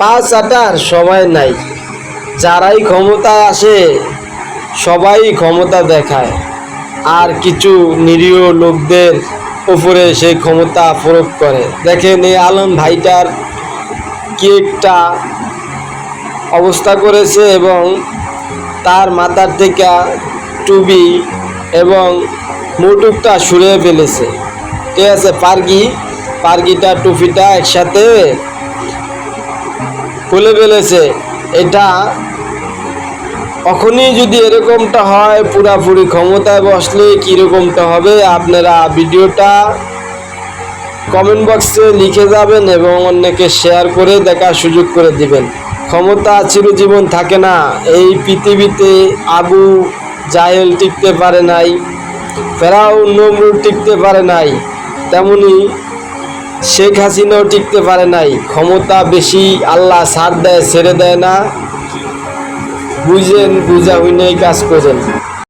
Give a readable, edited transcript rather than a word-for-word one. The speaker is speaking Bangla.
পা চাটার সময় নাই। যারাই ক্ষমতায় আসে সবাই ক্ষমতা দেখায়, আর কিছু নিরীহ লোকদের উপরে সেই ক্ষমতা প্রয়োগ করে। দেখেন এই আলম ভাইটার কি একটা অবস্থা করেছে, এবং তার মাথার থেকে টুপি এবং মুটুকটা সরিয়ে ফেলেছে। ঠিক আছে, পারগিটা টুপিটা একসাথে খুলে ফেলেছে। এটা এখনই যদি এরকমটা হয়, পুরাপুরি ক্ষমতায় বসলে কীরকমটা হবে আপনারা ভিডিওটা কমেন্ট বক্সে লিখে যাবেন এবং অন্যকে শেয়ার করে দেখার সুযোগ করে দিবেন। ক্ষমতা চিরজীবন থাকে না। এই পৃথিবীতে আবু জাহেল টিকতে পারে নাই, ফেরাউন নমরুদ টিকতে পারে নাই, তেমনি শেখ হাসিনাও টিকতে পারে নাই। ক্ষমতা বেশি, আল্লাহ ছাড় দেয়, ছেড়ে দেয় না। বুঝেন, বুঝা হইনেই কাজ করেন।